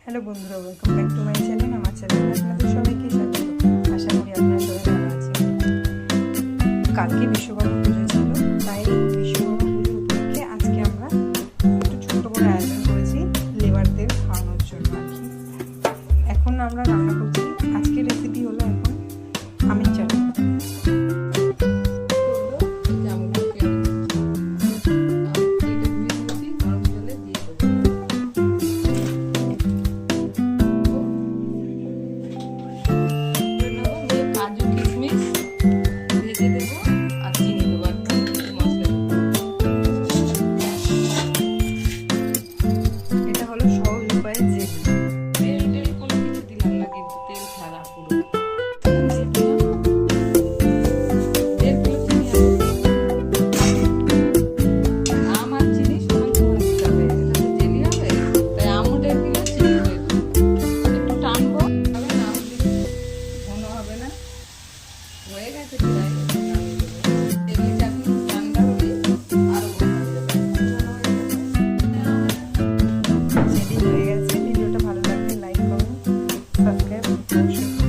Hello বন্ধুরা, welcome back to my channel. আমার চ্যানেলে আপনাদের সবাইকে স্বাগত। আশা করি আপনারা সবাই ভালো আছেন। কালকে বিশ্বকর্মা পুজো ছিল, তাই বিশ্বকর্মা পুজো উপলক্ষে আজকে আমরা একটু ছোট্ট করে আয়োজন করেছি লেবারদের খাওয়ানোর জন্য আর কি। এখন আমরা রান্না করছি। আজকের রেসিপি হলো এখন আমের চাটনি। ভিডিওটা ভালো লাগলে লাইক করুন, সাবস্ক্রাইব করুন।